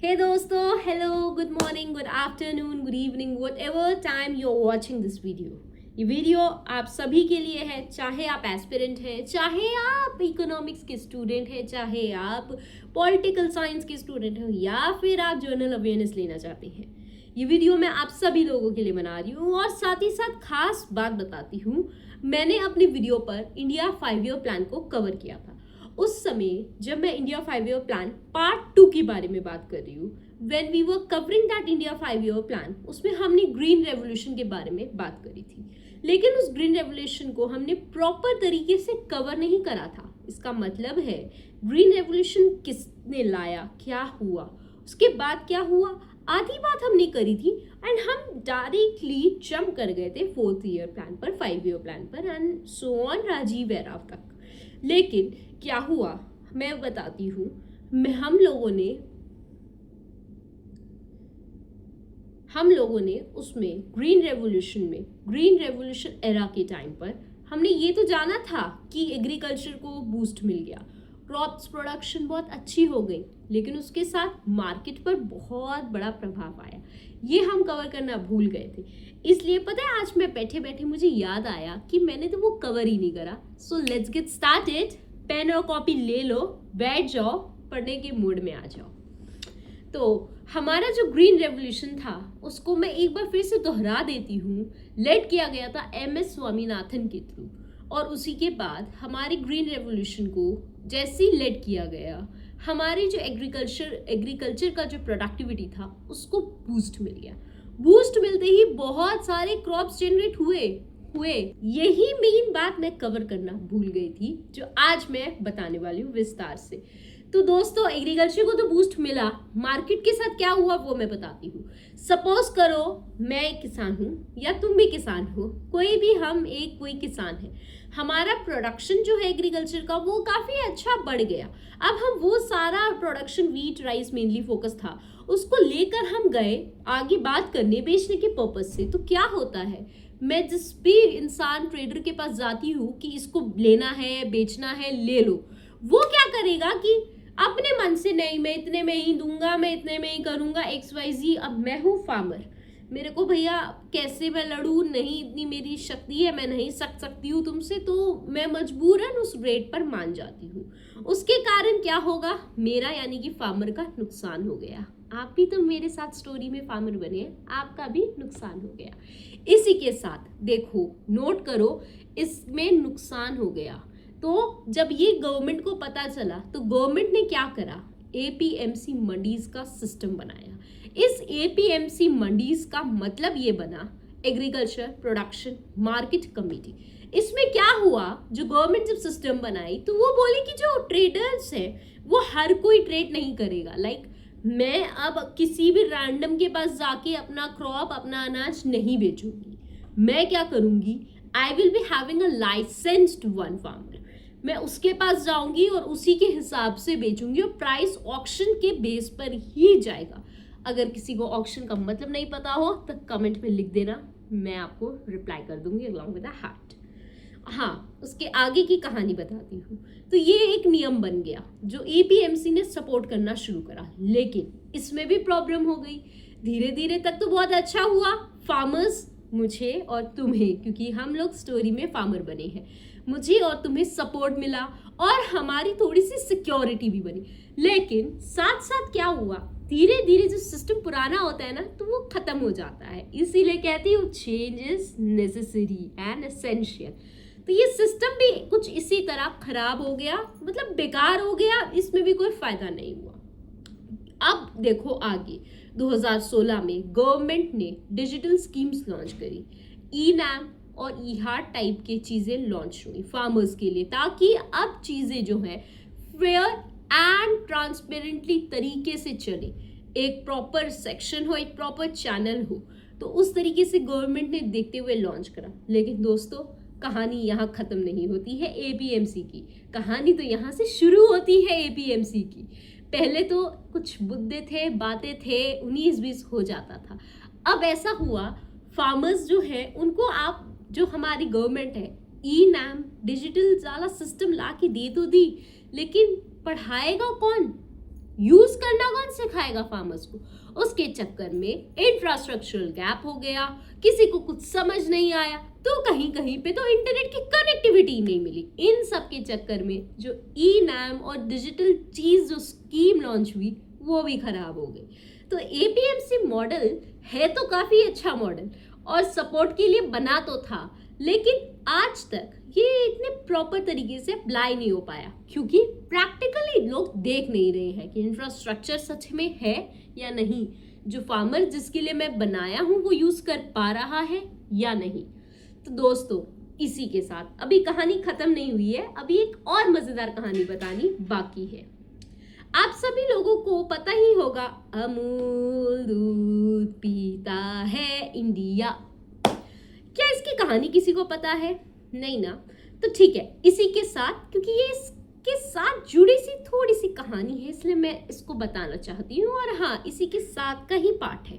Hey दोस्तों, hello, good morning, good afternoon, good evening, whatever time you are watching this video. ये video आप सभी के लिए है, चाहे आप एस्पिरेंट हैं, चाहे आप इकोनॉमिक्स के स्टूडेंट हैं, चाहे आप पॉलिटिकल साइंस के स्टूडेंट हैं या फिर आप जर्नल अवेयरनेस लेना चाहते हैं। ये वीडियो मैं आप सभी लोगों के लिए बना रही हूँ और साथ ही साथ खास बात बताती हूँ। मैंने अपनी वीडियो पर इंडिया 5 ईयर प्लान को कवर किया था। उस समय जब मैं इंडिया 5 ईयर प्लान पार्ट 2 के बारे में बात कर रही हूँ, when we were covering that India 5 year plan, उसमें हमने ग्रीन रेवोल्यूशन के बारे में बात करी थी। लेकिन उस ग्रीन रेवोल्यूशन को हमने प्रॉपर तरीके से कवर नहीं करा था। इसका मतलब है ग्रीन रेवोल्यूशन किसने लाया, क्या हुआ, उसके बाद क्या हुआ, आधी बात हमने करी थी एंड हम डायरेक्टली जंप कर गए थे 4th ईयर प्लान पर, 5 ईयर प्लान पर एंड सो ऑन राजीव एराव तक। लेकिन क्या हुआ मैं बताती हूँ। हम लोगों ने उसमें ग्रीन रेवोल्यूशन एरा के टाइम पर हमने ये तो जाना था कि एग्रीकल्चर को बूस्ट मिल गया, क्रॉप्स प्रोडक्शन बहुत अच्छी हो गई, लेकिन उसके साथ मार्केट पर बहुत बड़ा प्रभाव आया। ये हम कवर करना भूल गए थे। इसलिए पता है आज मैं बैठे बैठे मुझे याद आया कि मैंने तो वो कवर ही नहीं करा। So let's get started. Pen और कॉपी ले लो, बैठ जाओ, पढ़ने के मूड में आ जाओ। तो हमारा जो ग्रीन रेवोल्यूशन था उसको मैं एक बार फिर से दोहरा देती हूँ। लेड किया गया था MS स्वामीनाथन के थ्रू, और उसी के बाद हमारी ग्रीन रेवोल्यूशन को जैसे ही लेड किया गया, हमारी जो एग्रीकल्चर का जो प्रोडक्टिविटी था उसको बूस्ट मिल गया। बूस्ट मिलते ही बहुत सारे क्रॉप्स जनरेट हुए। यही मेन बात मैं कवर करना भूल गई थी, जो आज मैं बताने वाली हूँ विस्तार से। तो दोस्तों, एग्रीकल्चर को तो बूस्ट मिला, मार्केट के साथ क्या हुआ वो मैं बताती हूँ। सपोज करो मैं एक किसान हूँ या तुम भी किसान हो, कोई किसान है। हमारा प्रोडक्शन जो है एग्रीकल्चर का वो काफ़ी अच्छा बढ़ गया। अब हम वो सारा production, wheat rice mainly focus था, उसको लेकर हम गए आगे बात करने, बेचने के पर्पज से। तो क्या होता है, मैं जिस भी इंसान ट्रेडर के पास जाती हूँ कि इसको लेना है, बेचना है, ले लो, वो क्या करेगा कि अपने मन से, नहीं मैं इतने में ही दूंगा, मैं इतने में ही करूंगा, XYZ। अब मैं हूँ फार्मर, मेरे को भैया कैसे मैं लड़ूं, नहीं इतनी मेरी शक्ति है, मैं नहीं सकती हूँ तुमसे, तो मैं मजबूरन उस रेट पर मान जाती हूँ। उसके कारण क्या होगा, मेरा यानी कि फार्मर का नुकसान हो गया। आप भी तो मेरे साथ स्टोरी में फार्मर बने, आपका भी नुकसान हो गया। इसी के साथ देखो, नोट करो, इसमें नुकसान हो गया। तो जब ये गवर्नमेंट को पता चला तो गवर्नमेंट ने क्या करा, APMC मंडीज का सिस्टम बनाया। इस APMC मंडीज का मतलब ये बना एग्रीकल्चर प्रोडक्शन मार्केट कमेटी। इसमें क्या हुआ, जो गवर्नमेंट जब सिस्टम बनाई तो वो बोले कि जो ट्रेडर्स है वो हर कोई ट्रेड नहीं करेगा। लाइक मैं अब किसी भी रैंडम के पास जाके अपना क्रॉप, अपना अनाज नहीं बेचूंगी। मैं क्या करूंगी, I will be having a licensed one farmer. मैं उसके पास जाऊंगी और उसी के हिसाब से बेचूंगी, और प्राइस ऑक्शन के बेस पर ही जाएगा। अगर किसी को ऑक्शन का मतलब नहीं पता हो तो कमेंट में लिख देना, मैं आपको रिप्लाई कर दूंगी अलॉन्ग विद अ हार्ट। हाँ, उसके आगे की कहानी बताती हूँ। तो ये एक नियम बन गया जो APMC ने सपोर्ट करना शुरू करा, लेकिन इसमें भी प्रॉब्लम हो गई। धीरे धीरे तक तो बहुत अच्छा हुआ, फार्मर्स, मुझे और तुम्हें, क्योंकि हम लोग स्टोरी में फार्मर बने हैं, मुझे और तुम्हें सपोर्ट मिला और हमारी थोड़ी सी सिक्योरिटी भी बनी। लेकिन साथ साथ क्या हुआ, धीरे धीरे जो सिस्टम पुराना होता है ना, तो वो खत्म हो जाता है। इसीलिए कहती हूँ change is necessary and essential. तो ये सिस्टम भी कुछ इसी तरह खराब हो गया, मतलब बेकार हो गया, इसमें भी कोई फायदा नहीं हुआ। अब देखो आगे, 2016 में गवर्नमेंट ने डिजिटल स्कीम्स लॉन्च करी, E-NAM और E-HART टाइप के चीज़ें लॉन्च हुई फार्मर्स के लिए, ताकि अब चीज़ें जो है फेयर एंड ट्रांसपेरेंटली तरीके से चले, एक प्रॉपर सेक्शन हो, एक प्रॉपर चैनल हो। तो उस तरीके से गवर्नमेंट ने देखते हुए लॉन्च करा। लेकिन दोस्तों, कहानी यहाँ ख़त्म नहीं होती है APMC की, कहानी तो यहाँ से शुरू होती है APMC की। पहले तो कुछ मुद्दे थे, बातें थे, 19-20 हो जाता था। अब ऐसा हुआ, फार्मर्स जो है उनको आप, जो हमारी गवर्नमेंट है, E-NAM डिजिटल वाला सिस्टम ला के दे तो दी, लेकिन पढ़ाएगा कौन, यूज करना कौन सिखाएगा फार्मर्स को? उसके चक्कर में इंफ्रास्ट्रक्चरल गैप हो गया, किसी को कुछ समझ नहीं आया, तो कहीं कहीं पे तो इंटरनेट की कनेक्टिविटी नहीं मिली। इन सब के चक्कर में जो ई-नैम और डिजिटल चीज जो स्कीम लॉन्च हुई वो भी खराब हो गई। तो एपीएमसी मॉडल है तो काफी अच्छा मॉडल और सपोर्ट के लिए बना तो था, लेकिन आज तक ये इतने प्रॉपर तरीके से अप्लाई नहीं हो पाया, क्योंकि प्रैक्टिकली लोग देख नहीं रहे हैं कि इंफ्रास्ट्रक्चर सच में है या नहीं, जो फार्मर जिसके लिए मैं बनाया हूं वो यूज कर पा रहा है या नहीं। तो दोस्तों, इसी के साथ अभी कहानी खत्म नहीं हुई है, अभी एक और मजेदार कहानी बतानी बाकी है। आप सभी लोगों को पता ही होगा, अमूल दूध पीता है इंडिया। क्या इसकी कहानी किसी को पता है? नहीं ना? तो ठीक है, इसी के साथ, क्योंकि ये इसके साथ जुड़ी सी थोड़ी सी कहानी है, इसलिए मैं इसको बताना चाहती हूँ। और हाँ, इसी के साथ का ही पार्ट है।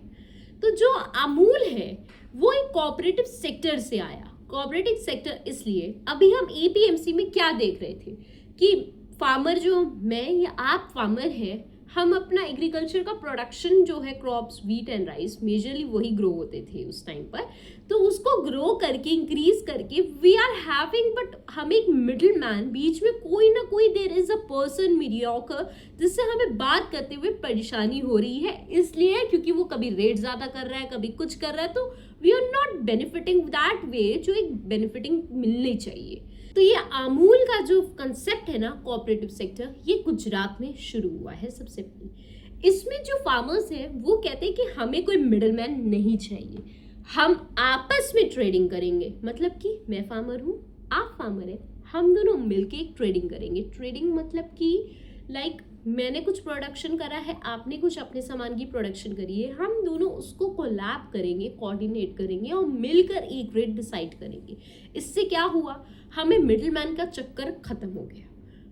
तो जो अमूल है वो एक कोऑपरेटिव सेक्टर से आया। कोऑपरेटिव सेक्टर इसलिए, अभी हम एपीएमसी में क्या देख रहे थे कि फार्मर, जो मैं या आप फार्मर हैं, हम अपना एग्रीकल्चर का प्रोडक्शन जो है, crops wheat and rice majorly वही ग्रो होते थे उस टाइम पर, तो उसको ग्रो करके इंक्रीज करके वी आर हैविंग, बट हम एक मिडिल मैन, बीच में कोई ना कोई there is a person mediocre, जिससे हमें बात करते हुए परेशानी हो रही है। इसलिए क्योंकि वो कभी रेट ज़्यादा कर रहा है, कभी कुछ कर रहा है, तो we are not benefiting that way जो एक बेनिफिटिंग मिलनी चाहिए। तो ये अमूल का जो कंसेप्ट है ना, कोऑपरेटिव सेक्टर, ये गुजरात में शुरू हुआ है सबसे पहले। इसमें जो फार्मर्स हैं वो कहते हैं कि हमें कोई मिडलमैन नहीं चाहिए, हम आपस में ट्रेडिंग करेंगे। मतलब कि मैं फार्मर हूँ, आप फार्मर है, हम दोनों मिलके एक ट्रेडिंग करेंगे। ट्रेडिंग मतलब कि लाइक मैंने कुछ प्रोडक्शन करा है, आपने कुछ अपने सामान की प्रोडक्शन करी है, हम दोनों उसको कोलैब करेंगे, कोऑर्डिनेट करेंगे और मिलकर एक रेट डिसाइड करेंगे। इससे क्या हुआ, हमें मिडिलमैन का चक्कर खत्म हो गया,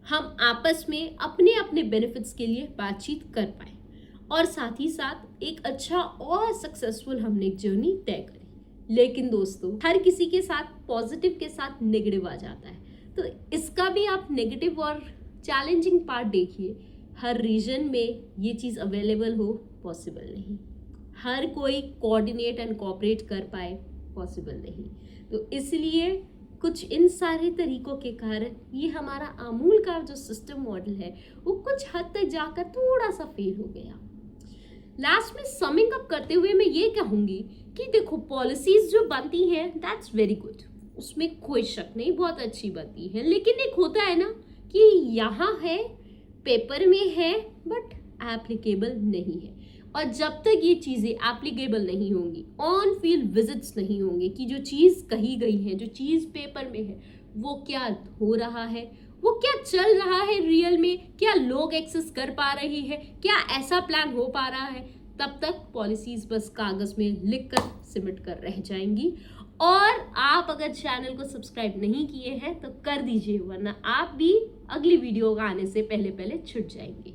हम आपस में अपने अपने बेनिफिट्स के लिए बातचीत कर पाए और साथ ही साथ एक अच्छा और सक्सेसफुल हमने एक जर्नी तय करी। लेकिन दोस्तों, हर किसी के साथ पॉजिटिव के साथ नेगेटिव आ जाता है, तो इसका भी आप नेगेटिव और चैलेंजिंग पार्ट देखिए। हर रीजन में ये चीज़ अवेलेबल हो पॉसिबल नहीं, हर कोई कोऑर्डिनेट एंड कोऑपरेट कर पाए पॉसिबल नहीं। तो इसलिए कुछ इन सारे तरीकों के कारण ये हमारा अमूल का जो सिस्टम मॉडल है वो कुछ हद तक जाकर थोड़ा सा फेल हो गया। लास्ट में समिंग अप करते हुए मैं ये कहूँगी कि देखो, पॉलिसीज जो बनती हैं दैट्स वेरी गुड, उसमें कोई शक नहीं, बहुत अच्छी बनती है। लेकिन एक होता है ना कि यहाँ है, पेपर में है, बट एप्लीकेबल नहीं है। और जब तक ये चीज़ें एप्लीकेबल नहीं होंगी, ऑन फील्ड विजिट्स नहीं होंगे कि जो चीज़ कही गई है, जो चीज़ पेपर में है, वो क्या हो रहा है, वो क्या चल रहा है रियल में, क्या लोग एक्सेस कर पा रही है, क्या ऐसा प्लान हो पा रहा है, तब तक पॉलिसीज बस कागज़ में लिख कर सिमट कर रह जाएंगी। और आप अगर चैनल को सब्सक्राइब नहीं किए हैं तो कर दीजिए, वरना आप भी अगली वीडियो आने से पहले पहले छूट जाएंगे।